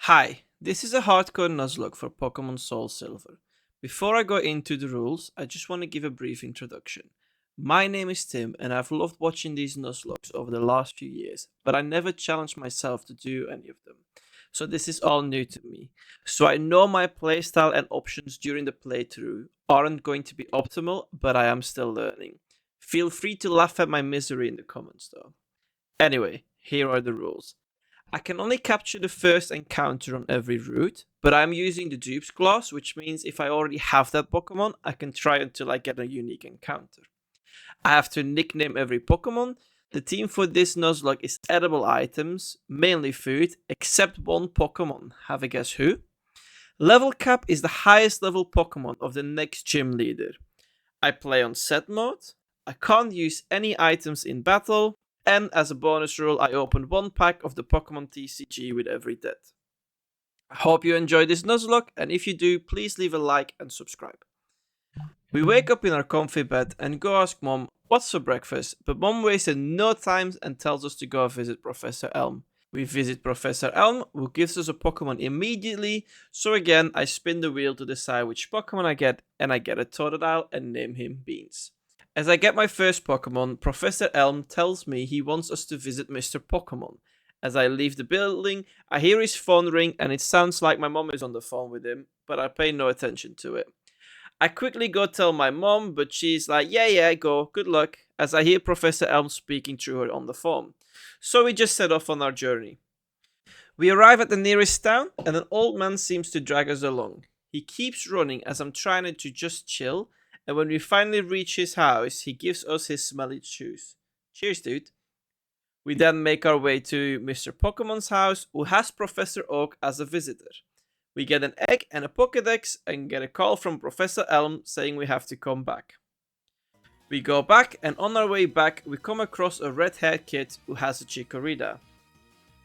Hi, this is a hardcore Nuzlocke for Pokemon soulsilver. Before I go into the rules, I just want to give a brief introduction. My name is Tim, and I've loved watching these Nuzlockes over the last few years, but I never challenged myself to do any of them. So this is all new to me. So I know my playstyle and options during the playthrough aren't going to be optimal, but I am still learning. Feel free to laugh at my misery in the comments though. Anyway, here are the rules. I can only capture the first encounter on every route, but I'm using the dupes clause, which means if I already have that Pokemon, I can try until I get a unique encounter. I have to nickname every Pokemon. The theme for this Nuzlocke is edible items, mainly food, except one Pokemon. Have a guess who? Level cap is the highest level Pokemon of the next gym leader. I play on set mode. I can't use any items in battle. And as a bonus rule, I open one pack of the Pokemon TCG with every death. I hope you enjoyed this Nuzlocke, and if you do, please leave a like and subscribe. We wake up in our comfy bed and go ask Mom what's for breakfast, but Mom wasted no time and tells us to go visit Professor Elm. We visit Professor Elm, who gives us a Pokemon immediately, so again I spin the wheel to decide which Pokemon I get, and I get a Totodile and name him Beans. As I get my first Pokemon, Professor Elm tells me he wants us to visit Mr. Pokemon. As I leave the building, I hear his phone ring and it sounds like my mom is on the phone with him, but I pay no attention to it. I quickly go tell my mom, but she's like, yeah, go, good luck, as I hear Professor Elm speaking through her on the phone. So we just set off on our journey. We arrive at the nearest town and an old man seems to drag us along. He keeps running as I'm trying to just chill, and when we finally reach his house, he gives us his smelly shoes. Cheers, dude. We then make our way to Mr. Pokemon's house, who has Professor Oak as a visitor. We get an egg and a Pokédex and get a call from Professor Elm saying we have to come back. We go back, and on our way back, we come across a red-haired kid who has a Chikorita.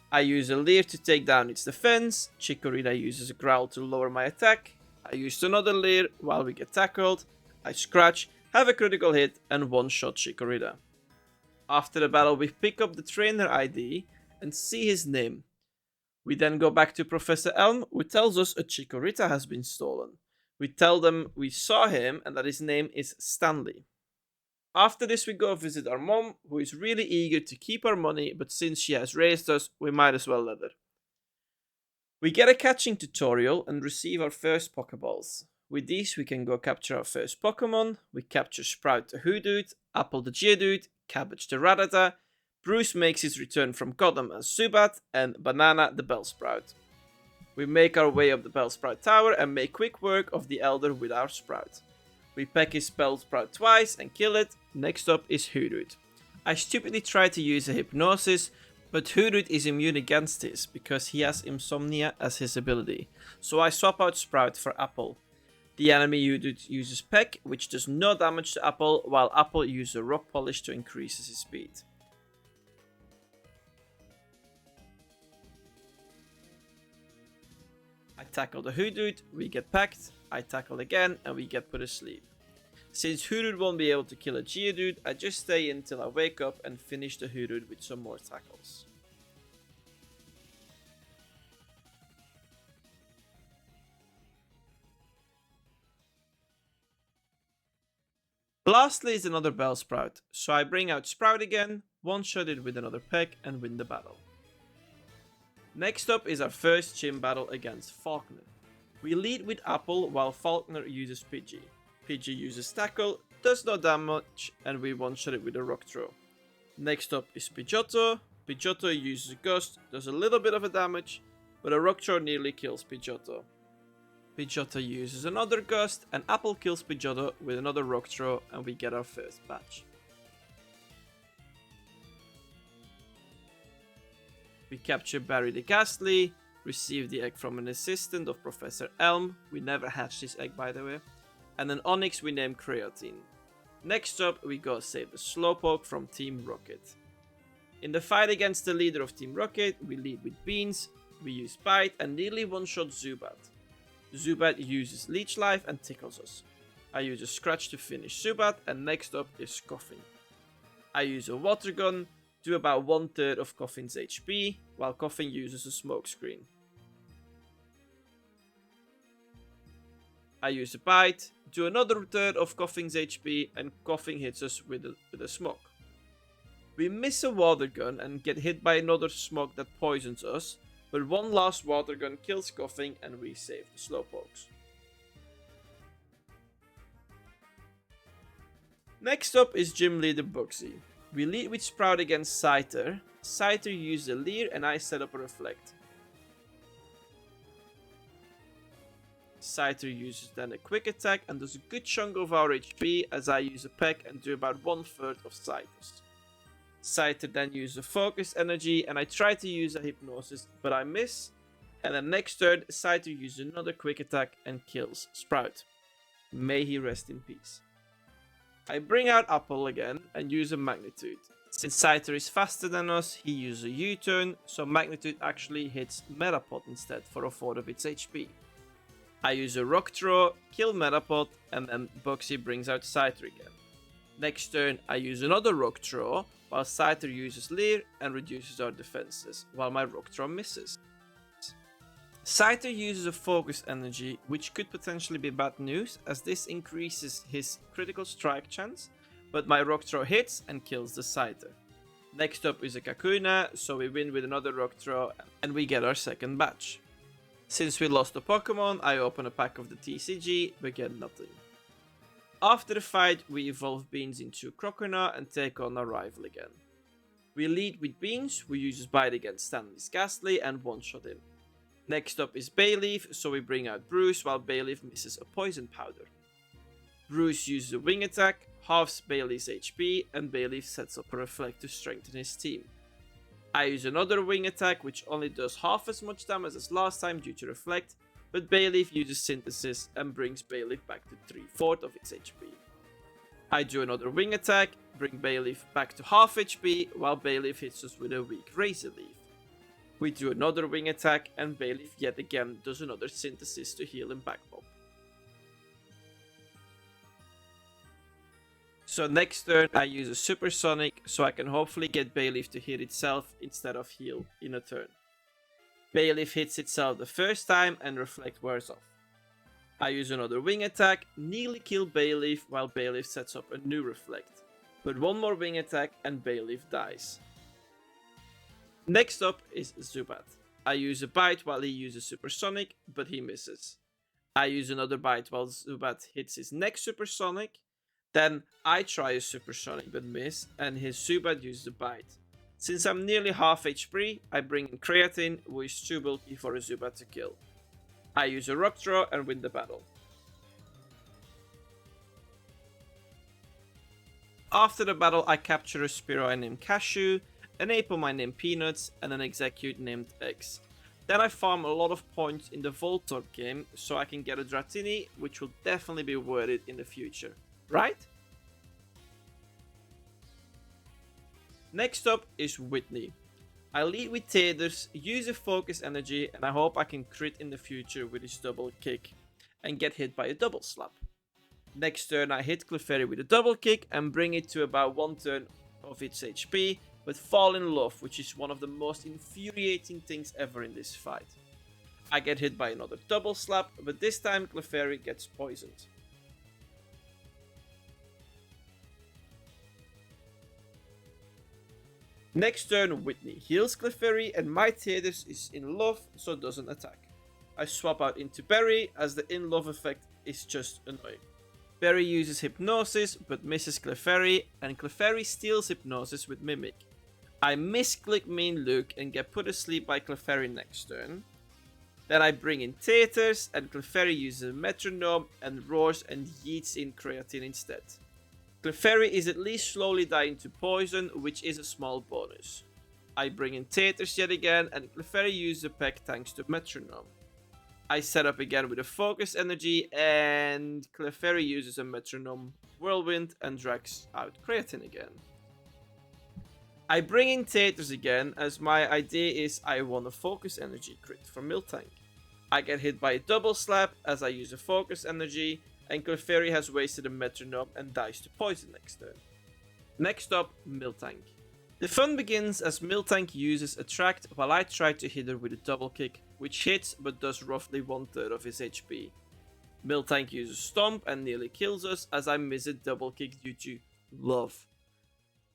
I use a Leer to take down its defense, Chikorita uses a Growl to lower my attack, I used another Leer while we get tackled, I scratch, have a critical hit, and one-shot Chikorita. After the battle, we pick up the trainer ID and see his name. We then go back to Professor Elm, who tells us a Chikorita has been stolen. We tell them we saw him and that his name is Stanley. After this, we go visit our mom, who is really eager to keep our money, but since she has raised us, we might as well let her. We get a catching tutorial and receive our first Pokeballs. With these, we can go capture our first Pokemon. We capture Sprout the Hoodoo, Apple the Geodude, Cabbage the Rattata, Bruce makes his return from Gotham as Zubat, and Banana the Bellsprout. We make our way up the Bellsprout Tower and make quick work of the Elder with our Sprout. We peck his Bellsprout twice and kill it. Next up is Hoodoo. I stupidly try to use a Hypnosis, but Hoodoo is immune against this because he has Insomnia as his ability, so I swap out Sprout for Apple. The enemy Hoodoo uses Peck, which does no damage to Apple, while Apple uses a Rock Polish to increase his speed. I tackle the Hoodoo, we get pecked, I tackle again, and we get put asleep. Since Hoodoo won't be able to kill a Geodude, I just stay until I wake up and finish the Hoodoo with some more tackles. Lastly is another Bellsprout, so I bring out Sprout again, one-shot it with another peck, and win the battle. Next up is our first gym battle against Falkner. We lead with Apple while Falkner uses Pidgey. Pidgey uses Tackle, does no damage, and we one-shot it with a Rock Throw. Next up is Pidgeotto. Pidgeotto uses Gust, does a little bit of a damage, but a Rock Throw nearly kills Pidgeotto. Pidgeotto uses another Gust, and Apple kills Pidgeotto with another Rock Throw, and we get our first batch. We capture Barry the Ghastly, receive the egg from an assistant of Professor Elm, we never hatched this egg by the way, and an Onyx we name Creatine. Next up, we go save the Slowpoke from Team Rocket. In the fight against the leader of Team Rocket, we lead with Beans, we use Bite and nearly one-shot Zubat. Zubat uses Leech Life and tickles us. I use a Scratch to finish Zubat, and next up is Coffin. I use a Water Gun, do about 1/3 of Coffin's HP, while Coffin uses a Smokescreen. I use a bite, do another third of Coughing's HP, and Coughing hits us with a smoke. We miss a water gun and get hit by another smoke that poisons us, but one last water gun kills Coughing and we save the Slowpokes. Next up is Gym Leader Bugsy. We lead with Sprout against Scyther. Scyther uses a Leer and I set up a Reflect. Scyther uses then a Quick Attack and does a good chunk of our HP as I use a Peck and do about 1/3 of Scyther's. Scyther then uses a Focus Energy and I try to use a Hypnosis but I miss. And then next turn Scyther uses another Quick Attack and kills Sprout. May he rest in peace. I bring out Apple again and use a Magnitude. Since Scyther is faster than us, he uses a U-turn, so Magnitude actually hits Metapod instead for 1/4 of its HP. I use a Rock Throw, kill Metapod, and then Bugsy brings out Scyther again. Next turn I use another Rock Throw, while Scyther uses Leer and reduces our defenses, while my Rock Throw misses. Scyther uses a Focus Energy, which could potentially be bad news, as this increases his critical strike chance, but my Rock Throw hits and kills the Scyther. Next up is a Kakuna, so we win with another Rock Throw, and we get our second batch. Since we lost a Pokemon, I open a pack of the TCG, but get nothing. After the fight, we evolve Beans into Croconaw and take on our rival again. We lead with Beans, who uses Bite against Stanley's Ghastly and one-shot him. Next up is Bayleaf, so we bring out Bruce while Bayleaf misses a Poison Powder. Bruce uses a Wing Attack, halves Bayleaf's HP, and Bayleaf sets up a Reflect to strengthen his team. I use another Wing Attack, which only does half as much damage as last time due to Reflect, but Bayleaf uses Synthesis and brings Bayleaf back to 3/4 of its HP. I do another Wing Attack, bring Bayleaf back to half HP, while Bayleaf hits us with a weak Razor Leaf. We do another Wing Attack, and Bayleaf yet again does another Synthesis to heal him back up. So next turn I use a Supersonic, so I can hopefully get Bayleaf to hit itself instead of heal in a turn. Bayleaf hits itself the first time and Reflect wears off. I use another Wing Attack, nearly kill Bayleaf while Bayleaf sets up a new Reflect. But one more Wing Attack and Bayleaf dies. Next up is Zubat. I use a Bite while he uses Supersonic, but he misses. I use another Bite while Zubat hits his next Supersonic. Then I try a Supersonic but miss, and his Zubat uses a Bite. Since I'm nearly half HP, I bring in Creatine, who is too bulky for a Zubat to kill. I use a Rock Throw and win the battle. After the battle, I capture a Spearow I named Cashew, an Apom I named Peanuts, and an Execute named Eggs. Then I farm a lot of points in the Voltorb game, so I can get a Dratini, which will definitely be worth it in the future. Right? Next up is Whitney. I lead with Taders, use a Focus Energy, and I hope I can crit in the future with his double kick and get hit by a double slap. Next turn I hit Clefairy with a double kick and bring it to about 1/3 of its HP, but fall in love, which is one of the most infuriating things ever in this fight. I get hit by another double slap, but this time Clefairy gets poisoned. Next turn, Whitney heals Clefairy and my Taders is in love, so doesn't attack. I swap out into Berry as the in love effect is just annoying. Berry uses Hypnosis but misses Clefairy, and Clefairy steals Hypnosis with Mimic. I misclick Mean Luke and get put asleep by Clefairy next turn. Then I bring in Taters and Clefairy uses a Metronome and roars and yeets in Creatine instead. Clefairy is at least slowly dying to poison, which is a small bonus. I bring in Taters yet again and Clefairy uses a Peck thanks to Metronome. I set up again with a Focus Energy and Clefairy uses a Metronome Whirlwind and drags out Creatine again. I bring in Taters again as my idea is I want a Focus Energy crit for Miltank. I get hit by a double slap as I use a Focus Energy and Clefairy has wasted a Metronome and dies to poison next turn. Next up, Miltank. The fun begins as Miltank uses Attract while I try to hit her with a double kick, which hits but does roughly 1/3 of his HP. Miltank uses Stomp and nearly kills us as I miss a double kick due to love.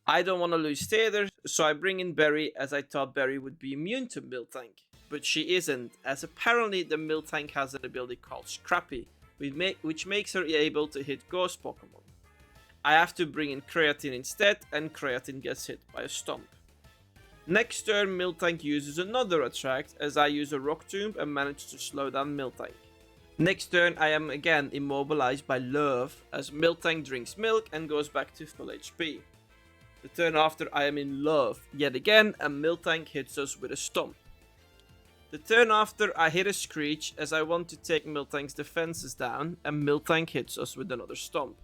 I don't want to lose Theater, so I bring in Berry as I thought Berry would be immune to Miltank. But she isn't, as apparently the Miltank has an ability called Scrappy, which makes her able to hit Ghost Pokemon. I have to bring in Creatine instead, and Creatine gets hit by a Stomp. Next turn, Miltank uses another Attract as I use a Rock Tomb and manage to slow down Miltank. Next turn, I am again immobilized by Love as Miltank drinks milk and goes back to full HP. The turn after, I am in Love yet again, and Miltank hits us with a Stomp. The turn after, I hit a Screech as I want to take Miltank's defenses down, and Miltank hits us with another Stomp.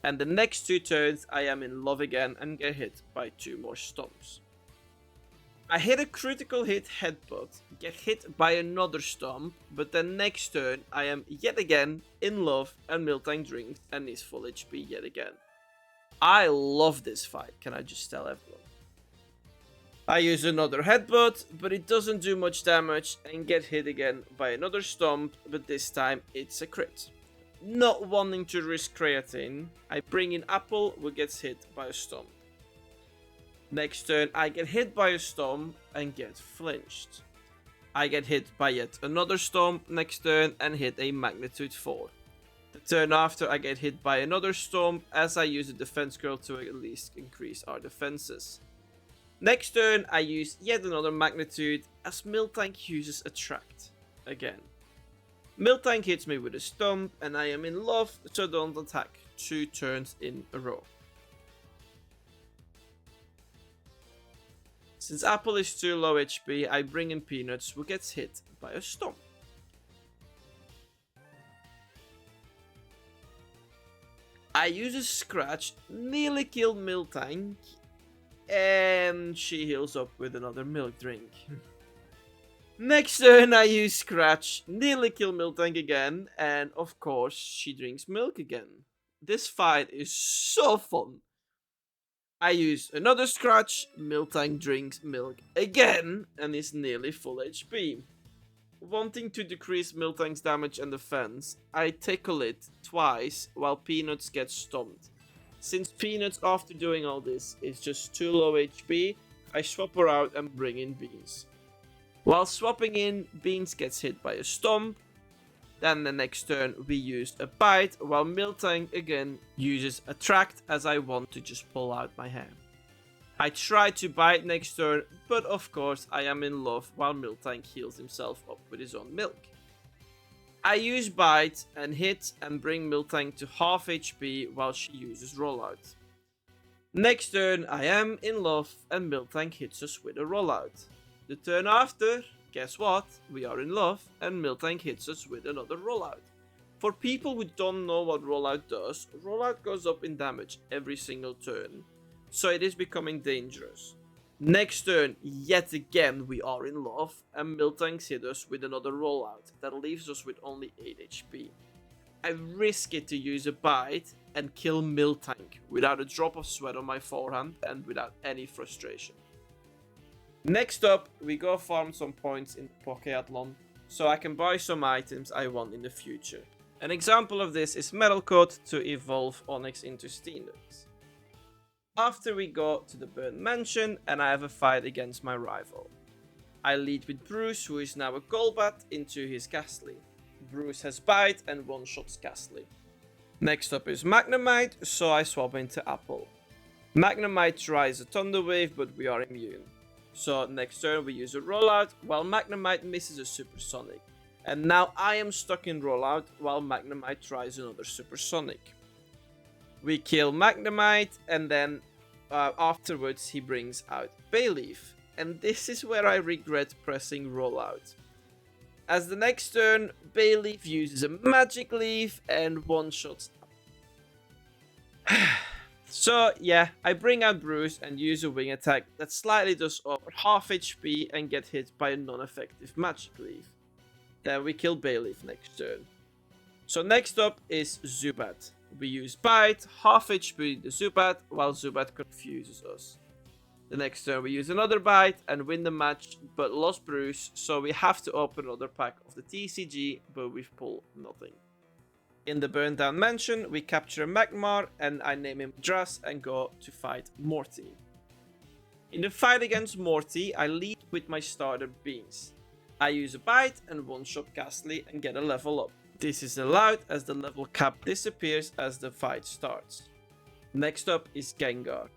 And the next 2 turns, I am in Love again and get hit by 2 more Stomps. I hit a critical hit Headbutt, get hit by another Stomp, but then next turn, I am yet again in Love, and Miltank drinks and is full HP yet again. I love this fight, can I just tell everyone. I use another Headbutt, but it doesn't do much damage and get hit again by another Stomp, but this time it's a crit. Not wanting to risk Creatine, I bring in Apple, who gets hit by a Stomp. Next turn, I get hit by a Stomp and get flinched. I get hit by yet another Stomp next turn and hit a Magnitude 4. The turn after, I get hit by another Stomp as I use a Defense Curl to at least increase our defenses. Next turn, I use yet another Magnitude as Miltank uses Attract again. Miltank hits me with a Stomp and I am in Love, so don't attack 2 turns in a row. Since Apple is too low HP, I bring in Peanuts, who gets hit by a Stomp. I use a Scratch, nearly kill Miltank, and she heals up with another milk drink. Next turn, I use Scratch, nearly kill Miltank again, and of course, she drinks milk again. This fight is so fun. I use another Scratch, Miltank drinks milk again, and is nearly full HP. Wanting to decrease Miltank's damage and defense, I tickle it twice while Peanuts gets stomped. Since Peanuts, after doing all this, is just too low HP, I swap her out and bring in Beans. While swapping in, Beans gets hit by a Stomp. Then the next turn we use a Bite, while Miltank again uses Attract as I want to just pull out my hair. I try to Bite next turn, but of course I am in Love while Miltank heals himself up with his own milk. I use Bite and hit and bring Miltank to half HP while she uses Rollout. Next turn I am in Love and Miltank hits us with a Rollout. The turn after, guess what? We are in Love and Miltank hits us with another Rollout. For people who don't know what Rollout does, Rollout goes up in damage every single turn, so it is becoming dangerous. Next turn, yet again we are in Love and Miltank hits us with another Rollout that leaves us with only 8 HP. I risk it to use a Bite and kill Miltank without a drop of sweat on my forehand and without any frustration. Next up, we go farm some points in Pokéathlon, so I can buy some items I want in the future. An example of this is Metal Coat to evolve Onix into Steelix. After we go to the Burnt Mansion and I have a fight against my rival. I lead with Bruce, who is now a Golbat, into his Ghastly. Bruce has Bite and one-shots Ghastly. Next up is Magnemite, so I swap into Apple. Magnemite tries a Thunder Wave, but we are immune. So next turn we use a Rollout, while Magnemite misses a Supersonic. And now I am stuck in Rollout, while Magnemite tries another Supersonic. We kill Magnemite, and then afterwards he brings out Bayleaf. And this is where I regret pressing Rollout. As the next turn, Bayleaf uses a Magic Leaf and one-shots. So yeah, I bring out Bruce and use a Wing Attack that slightly does over half HP and get hit by a non-effective Magic Leaf. Then we kill Bayleaf next turn. So next up is Zubat. We use Bite, half HP the Zubat, while Zubat confuses us. The next turn we use another Bite and win the match, but lost Bruce, so we have to open another pack of the TCG, but we've pulled nothing. In the burned down mansion, we capture a Magmar and I name him Dras and go to fight Morty. In the fight against Morty, I lead with my starter Beans. I use a bite and one-shot Ghastly and get a level up. This is allowed as the level cap disappears as the fight starts. Next up is Gengar.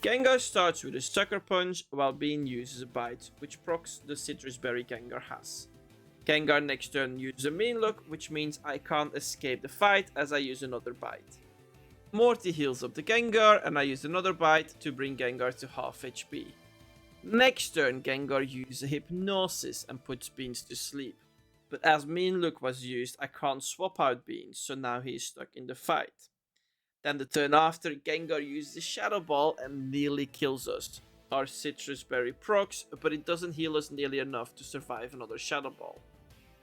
Gengar starts with a Sucker Punch while Bean uses a bite, which procs the Citrus Berry Gengar has. Gengar next turn uses a Mean Look, which means I can't escape the fight as I use another bite. Morty heals up the Gengar and I use another bite to bring Gengar to half HP. Next turn Gengar uses a Hypnosis and puts Beans to sleep. But as Mean Look was used, I can't swap out Beans, so now he is stuck in the fight. Then the turn after, Gengar uses a Shadow Ball and nearly kills us. Our Citrus Berry procs, but it doesn't heal us nearly enough to survive another Shadow Ball.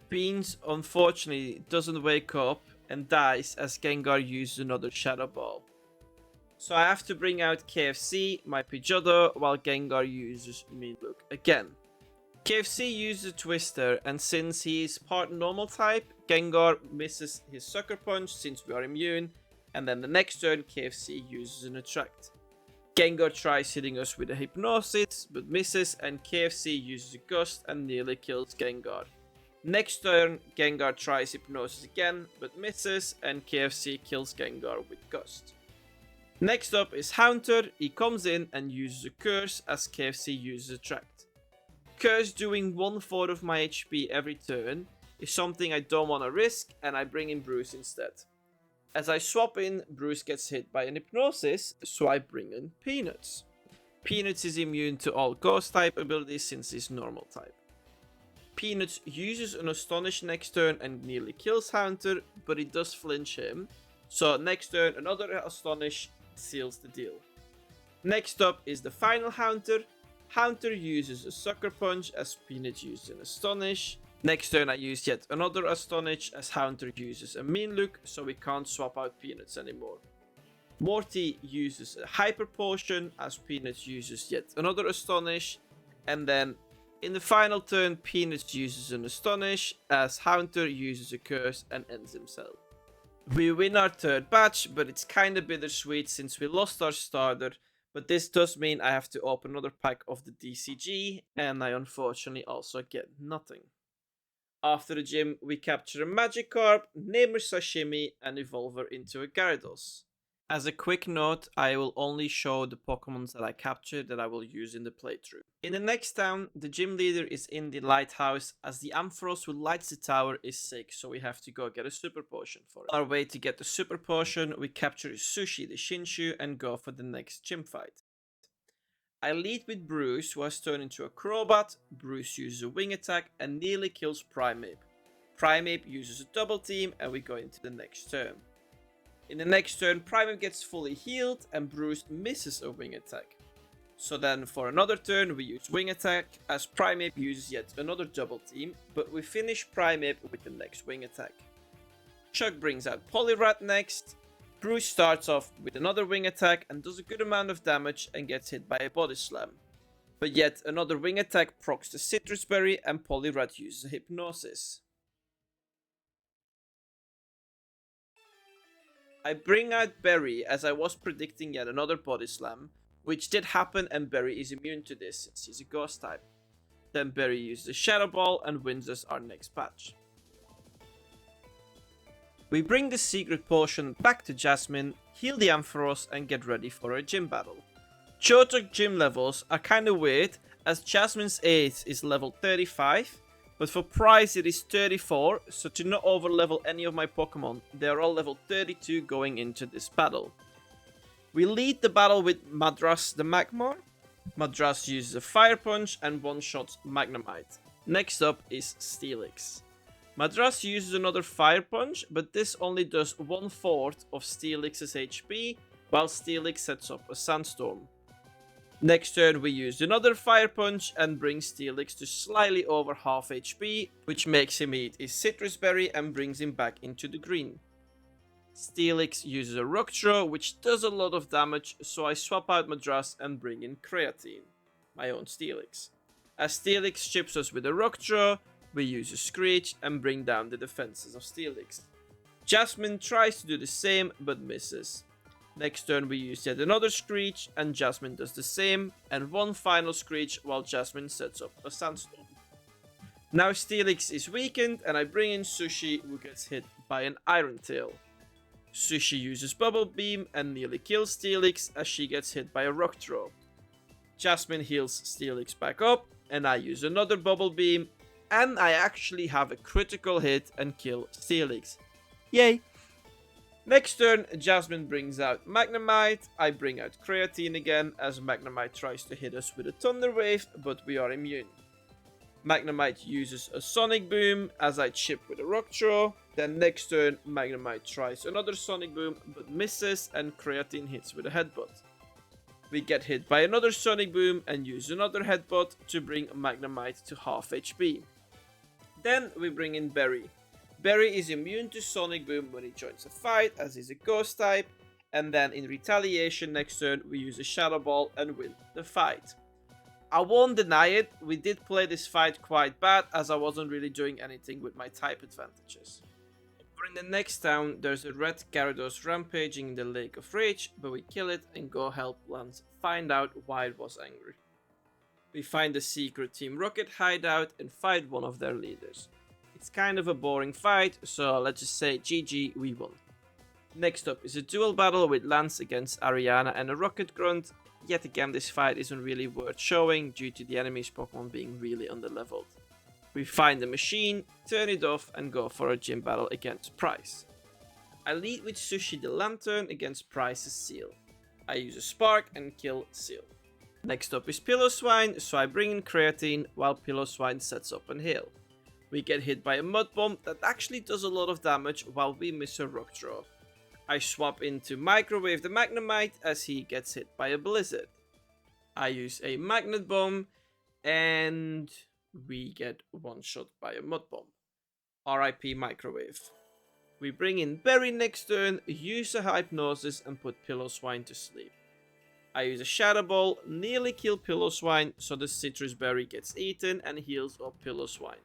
Beans unfortunately doesn't wake up and dies as Gengar uses another Shadow Ball. So I have to bring out KFC, my Pidgeotto, while Gengar uses Mean Look again. KFC uses a Twister, and since he is part normal type, Gengar misses his Sucker Punch since we are immune, and then the next turn KFC uses an Attract. Gengar tries hitting us with a Hypnosis, but misses, and KFC uses a Gust and nearly kills Gengar. Next turn, Gengar tries Hypnosis again, but misses, and KFC kills Gengar with Gust. Next up is Haunter. He comes in and uses a Curse as KFC uses Attract. Curse doing 1/4 of my HP every turn is something I don't want to risk, and I bring in Bruce instead. As I swap in, Bruce gets hit by an Hypnosis, so I bring in Peanuts. Peanuts is immune to all Ghost type abilities since he's normal type. Peanuts uses an Astonish next turn and nearly kills Haunter, but it does flinch him. So next turn another Astonish seals the deal. Next up is the final Haunter. Haunter uses a Sucker Punch as Peanuts uses an Astonish. Next turn I use yet another Astonish as Haunter uses a Mean Look, so we can't swap out Peanuts anymore. Morty uses a Hyper Potion as Peanuts uses yet another Astonish, and then in the final turn Peanuts uses an Astonish as Haunter uses a Curse and ends himself. We win our third batch, but it's kinda bittersweet since we lost our starter, but this does mean I have to open another pack of the DCG, and I unfortunately also get nothing. After the gym, we capture a Magikarp, name her Sashimi, and evolve her into a Gyarados. As a quick note, I will only show the Pokemons that I captured that I will use in the playthrough. In the next town, the gym leader is in the lighthouse as the Ampharos who lights the tower is sick, so we have to go get a super potion for it. On our way to get the super potion, we capture Sushi the Shinshu and go for the next gym fight. I lead with Bruce, who has turned into a Crobat. Bruce uses a wing attack and nearly kills Primeape. Primeape uses a double team and we go into the next turn. In the next turn, Primeape gets fully healed and Bruce misses a wing attack. So then for another turn we use wing attack as Primeape uses yet another double team, but we finish Primeape with the next wing attack. Chuck brings out Poliwrath next. Bruce starts off with another wing attack and does a good amount of damage and gets hit by a body slam. But yet another wing attack procs the Citrus Berry and Poliwrath uses a Hypnosis. I bring out Berry as I was predicting yet another body slam, which did happen and Berry is immune to this since he's a ghost type. Then Berry uses a Shadow Ball and wins us our next patch. We bring the secret potion back to Jasmine, heal the Ampharos and get ready for a gym battle. Cho'Chuk gym levels are kinda weird as Jasmine's age is level 35, but for prize it is 34, so to not over level any of my Pokemon, they are all level 32 going into this battle. We lead the battle with Madras the Magmar. Madras uses a Fire Punch and one-shots Magnemite. Next up is Steelix. Madras uses another Fire Punch, but this only does 1/4 of Steelix's HP, while Steelix sets up a Sandstorm. Next turn we use another Fire Punch and bring Steelix to slightly over half HP, which makes him eat his Citrus Berry and brings him back into the green. Steelix uses a Rock Throw, which does a lot of damage, so I swap out Madras and bring in Creatine, my own Steelix. As Steelix chips us with a Rock Throw, we use a Screech and bring down the defenses of Steelix. Jasmine tries to do the same but misses. Next turn we use yet another Screech and Jasmine does the same, and one final Screech while Jasmine sets up a Sandstorm. Now Steelix is weakened and I bring in Sushi, who gets hit by an Iron Tail. Sushi uses Bubble Beam and nearly kills Steelix as she gets hit by a Rock Throw. Jasmine heals Steelix back up and I use another Bubble Beam, and I actually have a critical hit and kill Steelix. Yay! Next turn, Jasmine brings out Magnemite, I bring out Creatine again as Magnemite tries to hit us with a Thunder Wave, but we are immune. Magnemite uses a Sonic Boom as I chip with a Rock Throw, then next turn Magnemite tries another Sonic Boom but misses and Creatine hits with a Headbutt. We get hit by another Sonic Boom and use another Headbutt to bring Magnemite to half HP. Then we bring in Berry. Berry is immune to Sonic Boom when he joins a fight as he's a Ghost type, and then in retaliation next turn we use a Shadow Ball and win the fight. I won't deny it, we did play this fight quite bad as I wasn't really doing anything with my type advantages. Over in the next town there's a red Gyarados rampaging in the Lake of Rage, but we kill it and go help Lance find out why it was angry. We find the secret Team Rocket hideout and fight one of their leaders. It's kind of a boring fight, so let's just say GG, we won. Next up is a duel battle with Lance against Ariana and a Rocket Grunt. Yet again this fight isn't really worth showing due to the enemy's Pokemon being really underleveled. We find the machine, turn it off and go for a gym battle against Price. I lead with Sushi the Lantern against Price's Seal. I use a Spark and kill Seal. Next up is Piloswine, so I bring in Creatine while Piloswine sets up and heal. We get hit by a Mud Bomb that actually does a lot of damage while we miss a Rock Throw. I swap into Microwave the Magnemite as he gets hit by a Blizzard. I use a Magnet Bomb and we get one shot by a Mud Bomb. RIP Microwave. We bring in Berry next turn, use a Hypnosis and put Piloswine to sleep. I use a Shadow Ball, nearly kill Piloswine so the Citrus Berry gets eaten and heals up Piloswine.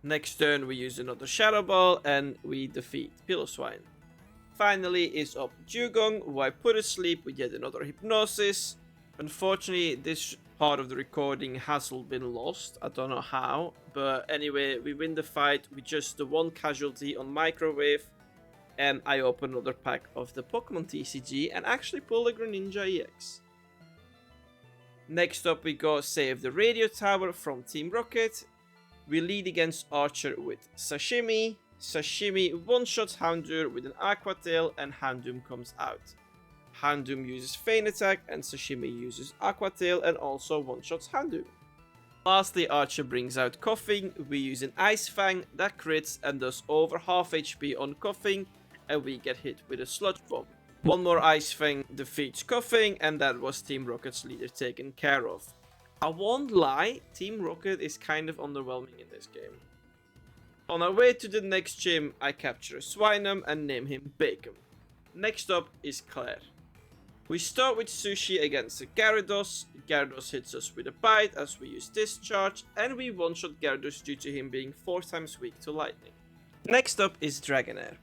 Next turn we use another Shadow Ball and we defeat Piloswine. Finally is up Dugong, who I put asleep with yet another Hypnosis. Unfortunately this part of the recording hasn't been lost, I don't know how, but anyway we win the fight with just the one casualty on Microwave, and I open another pack of the Pokemon TCG and actually pull a Greninja EX. Next up we go save the radio tower from Team Rocket. We lead against Archer with Sashimi. Sashimi one-shots Houndour with an Aqua Tail and Houndoom comes out. Houndoom uses Feint Attack and Sashimi uses Aqua Tail and also one-shots Houndoom. Lastly, Archer brings out Coughing. We use an Ice Fang that crits and does over half HP on Coughing, and we get hit with a Sludge Bomb. One more Ice Fang defeats Coughing, and that was Team Rocket's leader taken care of. I won't lie, Team Rocket is kind of underwhelming in this game. On our way to the next gym, I capture a Swinum and name him Bacon. Next up is Claire. We start with Sushi against a Gyarados. Gyarados hits us with a Bite as we use Discharge, and we one-shot Gyarados due to him being 4 times weak to Lightning. Next up is Dragonair.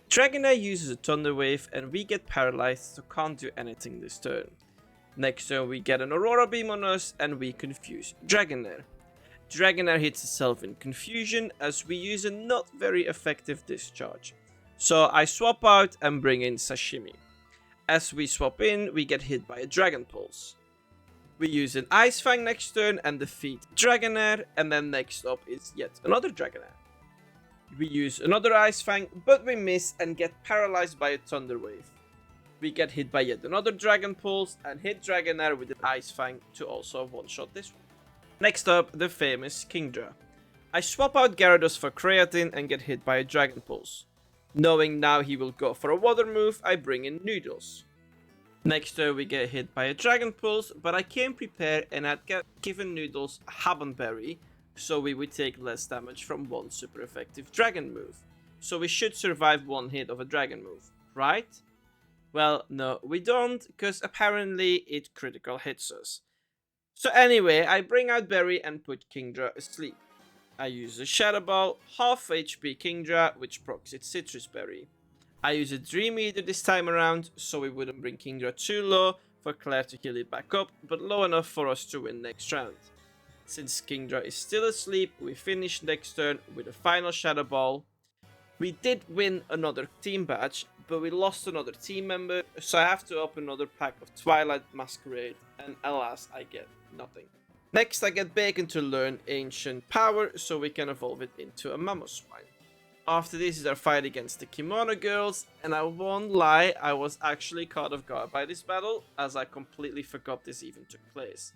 Dragonair uses a Thunder Wave and we get paralyzed so can't do anything this turn. Next turn we get an Aurora Beam on us and we confuse Dragonair. Dragonair hits itself in confusion as we use a not very effective discharge. So I swap out and bring in Sashimi. As we swap in, we get hit by a Dragon Pulse. We use an Ice Fang next turn and defeat Dragonair, and then next up is yet another Dragonair. We use another Ice Fang, but we miss and get paralyzed by a Thunder Wave. We get hit by yet another Dragon Pulse and hit Dragonair with an Ice Fang to also one-shot this one. Next up, the famous Kingdra. I swap out Gyarados for Creatine and get hit by a Dragon Pulse. Knowing now he will go for a water move, I bring in Noodles. Next turn we get hit by a Dragon Pulse, but I came prepared and had given Noodles a Haban Berry, so we would take less damage from one super effective Dragon move. So we should survive one hit of a Dragon move, right? Well, no, we don't, because apparently it critical hits us. So anyway, I bring out Berry and put Kingdra asleep. I use a Shadow Ball, half HP Kingdra, which procs its Citrus Berry. I use a Dream Eater this time around, so we wouldn't bring Kingdra too low for Claire to heal it back up, but low enough for us to win next round. Since Kingdra is still asleep, we finish next turn with a final Shadow Ball. We did win another team badge, but we lost another team member, so I have to open another pack of Twilight Masquerade, and alas, I get nothing. Next, I get Bacon to learn Ancient Power, so we can evolve it into a Mamoswine. After this is our fight against the Kimono Girls, and I won't lie, I was actually caught off guard by this battle, as I completely forgot this even took place.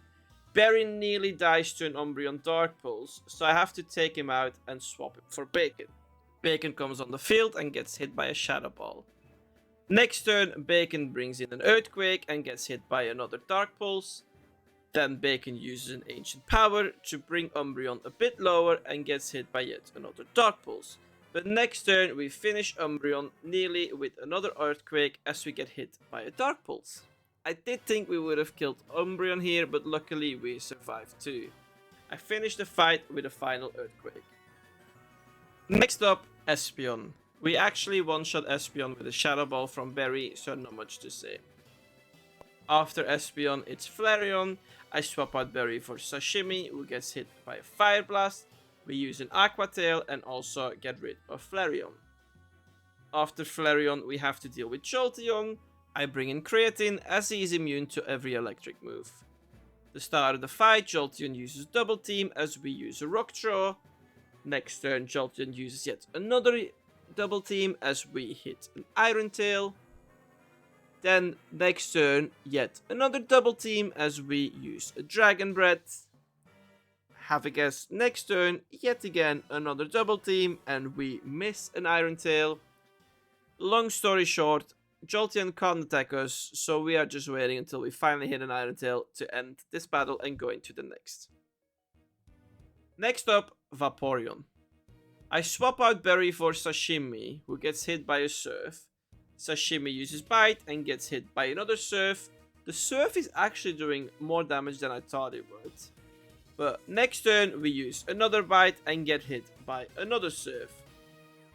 Barry nearly dies to an Umbreon Dark Pulse, so I have to take him out and swap it for Bacon. Bacon comes on the field and gets hit by a Shadow Ball. Next turn, Bacon brings in an Earthquake and gets hit by another Dark Pulse. Then Bacon uses an Ancient Power to bring Umbreon a bit lower and gets hit by yet another Dark Pulse. But next turn we finish Umbreon nearly with another Earthquake as we get hit by a Dark Pulse. I did think we would have killed Umbreon here, but luckily we survived too. I finished the fight with a final Earthquake. Next up, Espeon. We actually one-shot Espeon with a Shadow Ball from Berry, so not much to say. After Espeon, it's Flareon. I swap out Berry for Sashimi, who gets hit by a Fire Blast. We use an Aqua Tail and also get rid of Flareon. After Flareon, we have to deal with Jolteon. I bring in Creatine as he is immune to every electric move. The start of the fight, Jolteon uses Double Team as we use a Rock Throw. Next turn, Jolteon uses yet another Double Team as we hit an Iron Tail. Then next turn, yet another Double Team as we use a Dragon Breath. Have a guess, next turn, yet again another Double Team and we miss an Iron Tail. Long story short, Jolteon can't attack us, so we are just waiting until we finally hit an Iron Tail to end this battle and go into the next. Next up, Vaporeon. I swap out Berry for Sashimi, who gets hit by a Surf. Sashimi uses Bite and gets hit by another Surf. The Surf is actually doing more damage than I thought it would. But next turn we use another Bite and get hit by another Surf.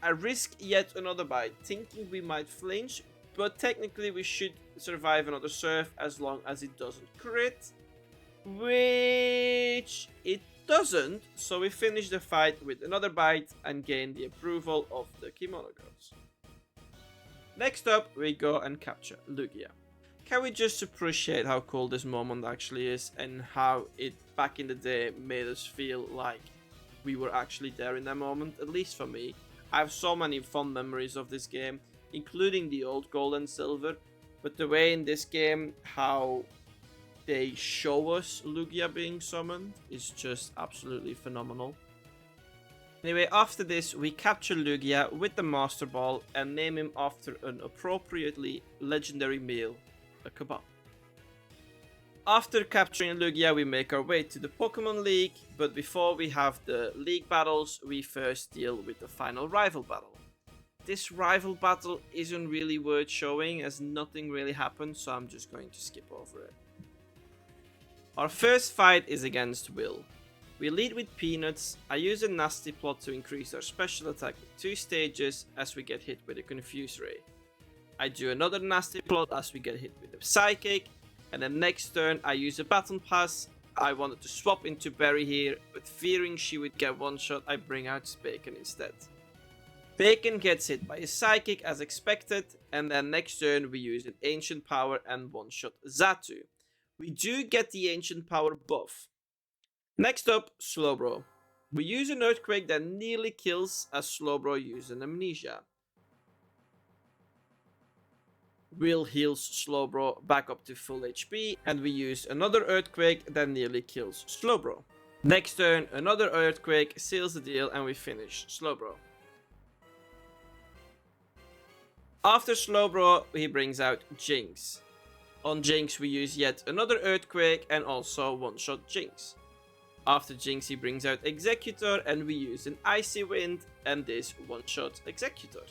I risk yet another Bite, thinking we might flinch, but technically we should survive another Surf as long as it doesn't crit. Which it doesn't, so we finish the fight with another Bite and gain the approval of the Kimono Girls. Next up, we go and capture Lugia. Can we just appreciate how cool this moment actually is and how it back in the day made us feel like we were actually there in that moment, at least for me. I have so many fond memories of this game, including the old Gold and Silver, but the way in this game how they show us Lugia being summoned is just absolutely phenomenal. Anyway, after this, we capture Lugia with the Master Ball and name him after an appropriately legendary meal, a kebab. After capturing Lugia, we make our way to the Pokemon League, but before we have the League battles, we first deal with the final rival battle. This rival battle isn't really worth showing as nothing really happened, so I'm just going to skip over it. Our first fight is against Will. We lead with Peanuts. I use a Nasty Plot to increase our special attack with 2 stages as we get hit with a Confuse Ray. I do another Nasty Plot as we get hit with a Psychic, and then next turn I use a Baton Pass. I wanted to swap into Berry here, but fearing she would get one shot, I bring out Bacon instead. Bacon gets hit by a Psychic as expected, and then next turn we use an Ancient Power and one shot Xatu. We do get the Ancient Power buff. Next up, Slowbro. We use an Earthquake that nearly kills as Slowbro uses an Amnesia. Will heals Slowbro back up to full HP, and we use another Earthquake that nearly kills Slowbro. Next turn, another Earthquake seals the deal and we finish Slowbro. After Slowbro, he brings out Jinx. On Jinx we use yet another Earthquake and also one-shot Jinx. After Jinx he brings out Executor and we use an Icy Wind and this one-shot Executor.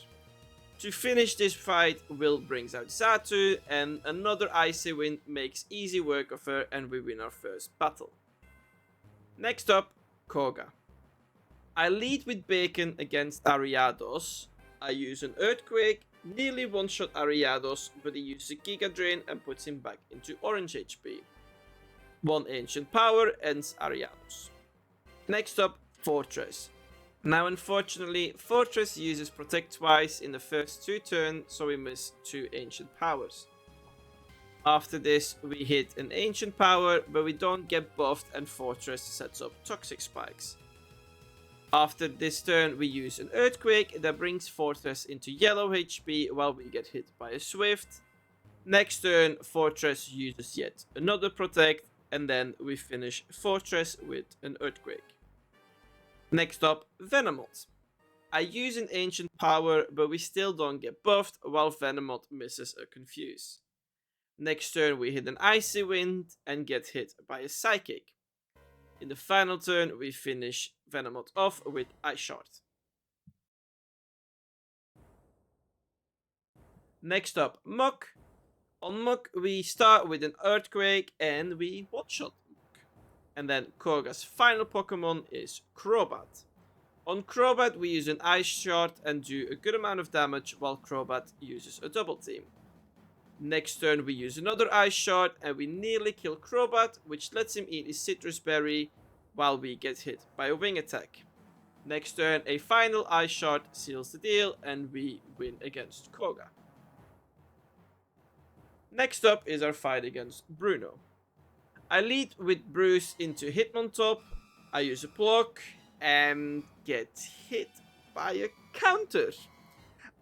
To finish this fight, Will brings out Xatu and another Icy Wind makes easy work of her and we win our first battle. Next up, Koga. I lead with Bacon against Ariados. I use an Earthquake, nearly one-shot Ariados, but he uses a Giga Drain and puts him back into orange HP. One Ancient Power ends Ariados. Next up, Fortress. Now unfortunately, Fortress uses Protect twice in the first 2 turns, so we miss 2 Ancient Powers. After this, we hit an Ancient Power, but we don't get buffed and Fortress sets up Toxic Spikes. After this turn, we use an Earthquake that brings Fortress into yellow HP while we get hit by a Swift. Next turn, Fortress uses yet another Protect, and then we finish Fortress with an Earthquake. Next up, Venomoth. I use an Ancient Power, but we still don't get buffed, while Venomoth misses a Confuse. Next turn, we hit an Icy Wind and get hit by a Psychic. In the final turn, we finish Venomoth off with Ice Shard. Next up, Muck. On Muck, we start with an Earthquake and we one-shot Muck. And then Koga's final Pokemon is Crobat. On Crobat, we use an Ice Shard and do a good amount of damage while Crobat uses a Double Team. Next turn, we use another Ice Shard and we nearly kill Crobat, which lets him eat his Citrus Berry while we get hit by a Wing Attack. Next turn, a final Ice Shard seals the deal and we win against Koga. Next up is our fight against Bruno. I lead with Bruce into Hitmontop, I use a block and get hit by a counter.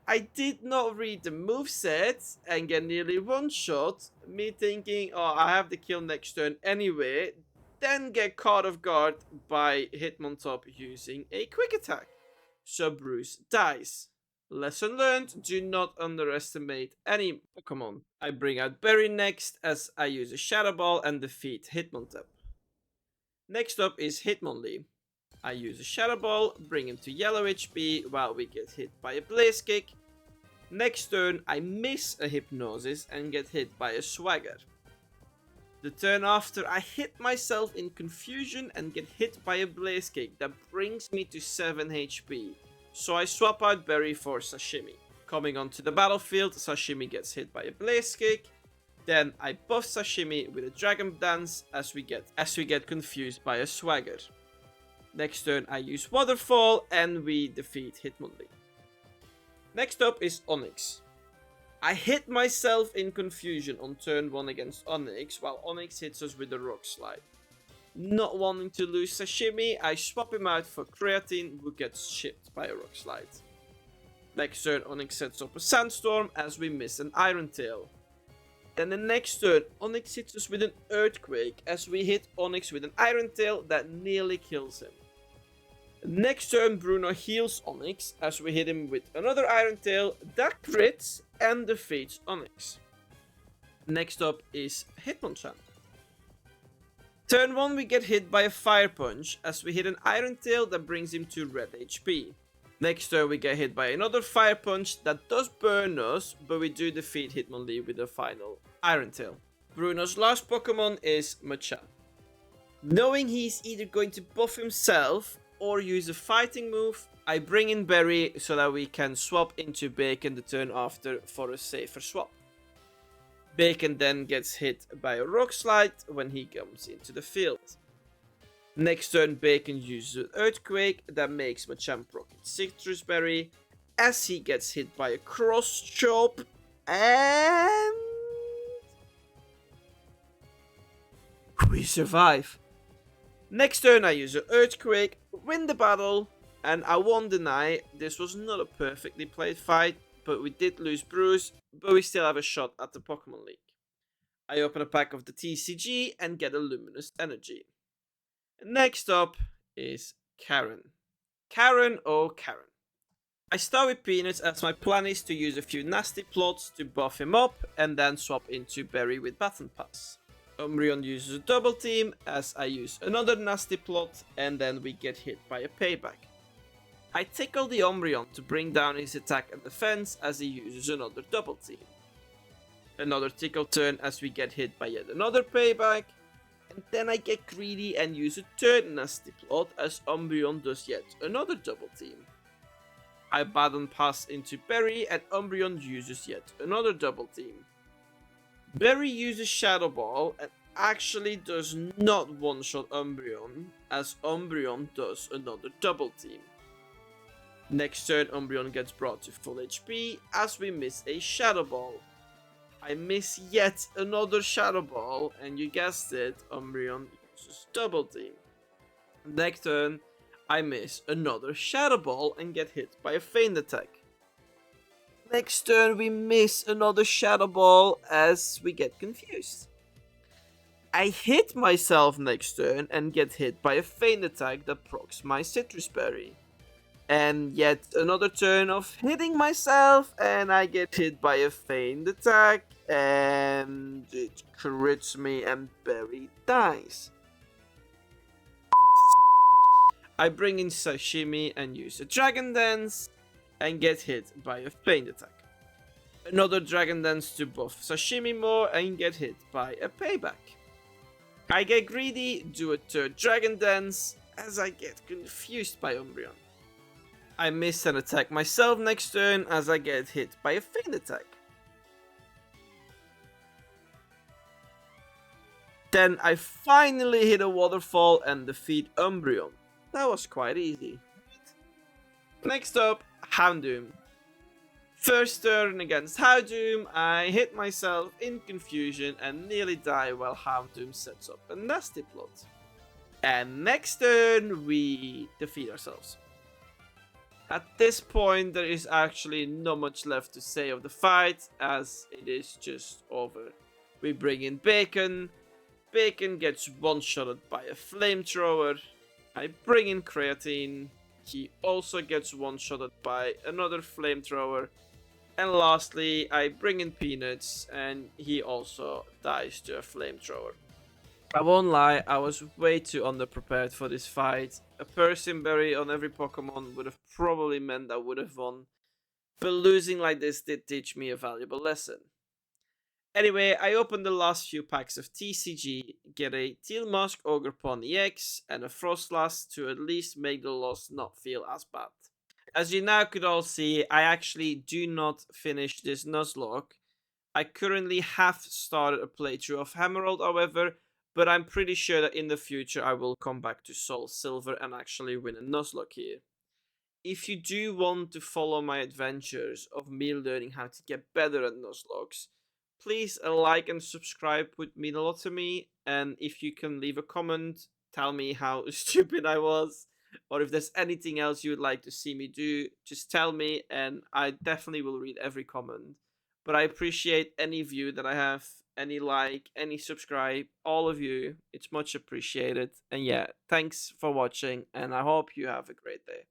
I did not read the moveset and get nearly one-shot, me thinking, oh, I have the kill next turn anyway, then get caught off guard by Hitmontop using a quick attack. So Bruce dies. Lesson learned, do not underestimate any Pokemon. I bring out Berry next as I use a Shadow Ball and defeat Hitmontop. Next up is Hitmonlee. I use a Shadow Ball, bring him to yellow HP while we get hit by a Blaze Kick. Next turn, I miss a Hypnosis and get hit by a Swagger. The turn after, I hit myself in confusion and get hit by a Blaze Kick that brings me to 7 HP. So I swap out Berry for Sashimi. Coming onto the battlefield, Sashimi gets hit by a Blaze Kick. Then I buff Sashimi with a Dragon Dance as we get confused by a Swagger. Next turn I use Waterfall and we defeat Hitmonlee. Next up is Onix. I hit myself in confusion on turn 1 against Onix while Onix hits us with a Rock Slide. Not wanting to lose Sashimi, I swap him out for Creatine who gets shipped by a Rock Slide. Next turn Onix sets up a Sandstorm as we miss an Iron Tail. Then the next turn Onix hits us with an Earthquake as we hit Onix with an Iron Tail that nearly kills him. Next turn Bruno heals Onix as we hit him with another Iron Tail that crits and defeats Onix. Next up is Hitmonchan. Turn 1 we get hit by a Fire Punch as we hit an Iron Tail that brings him to red HP. Next turn we get hit by another Fire Punch that does burn us, but we do defeat Hitmonlee with a final Iron Tail. Bruno's last Pokemon is Machamp. Knowing he's either going to buff himself or use a fighting move, I bring in Berry so that we can swap into Bacon the turn after for a safer swap. Bacon then gets hit by a Rock Slide when he comes into the field. Next turn Bacon uses an Earthquake that makes Machamp proc its Citrus Berry as he gets hit by a Cross Chop and we survive. Next turn I use an Earthquake, win the battle, and I won't deny this was not a perfectly played fight, but we did lose Bruce, but we still have a shot at the Pokemon League. I open a pack of the TCG and get a Luminous Energy. Next up is Karen. Karen, oh Karen. I start with Peanuts as my plan is to use a few nasty plots to buff him up and then swap into Berry with Baton Pass. Umbreon uses a double team as I use another nasty plot and then we get hit by a payback. I tickle the Umbreon to bring down his attack and defense as he uses another double team. Another tickle turn as we get hit by yet another payback. And then I get greedy and use a third nasty plot as Umbreon does yet another double team. I Baton Pass into Berry and Umbreon uses yet another double team. Berry uses Shadow Ball and actually does not one-shot Umbreon, as Umbreon does another double team. Next turn, Umbreon gets brought to full HP as we miss a Shadow Ball. I miss yet another Shadow Ball, and you guessed it, Umbreon uses double team. Next turn, I miss another Shadow Ball and get hit by a Feint attack. Next turn, we miss another Shadow Ball as we get confused. I hit myself next turn and get hit by a Feint attack that procs my Citrus Berry. And yet another turn of hitting myself and I get hit by a Feint attack and it crits me and Berry dies. I bring in Sashimi and use a Dragon Dance and get hit by a Feint attack. Another Dragon Dance to buff Sashimi more and get hit by a Payback. I get greedy, do a third Dragon Dance as I get confused by Umbreon. I miss an attack myself next turn as I get hit by a Feint attack. Then I finally hit a waterfall and defeat Umbreon. That was quite easy. Next up, Houndoom. First turn against Houndoom, I hit myself in confusion and nearly die while Houndoom sets up a nasty plot. And next turn, we defeat ourselves. At this point, there is actually not much left to say of the fight, as it is just over. We bring in Bacon. Bacon gets one-shotted by a flamethrower. I bring in Creatine. He also gets one-shotted by another flamethrower. And lastly, I bring in Peanuts, and he also dies to a flamethrower. I won't lie, I was way too underprepared for this fight. A Persian Berry on every Pokemon would have probably meant I would have won, but losing like this did teach me a valuable lesson. Anyway, I opened the last few packs of TCG, get a Teal Musk Ogre Pony EX and a Frostlass to at least make the loss not feel as bad. As you now could all see, I actually do not finish this Nuzlocke. I currently have started a playthrough of Emerald, however, but I'm pretty sure that in the future I will come back to soulsilver and actually win a Nuzlocke here. If you do want to follow my adventures of me learning how to get better at Nuzlockes, please a like and subscribe would mean a lot to me, and if you can leave a comment, tell me how stupid I was, or if there's anything else you would like to see me do, just tell me and I definitely will read every comment. But I appreciate any view that I have, any like, any subscribe, all of you. It's much appreciated. And yeah, thanks for watching and I hope you have a great day.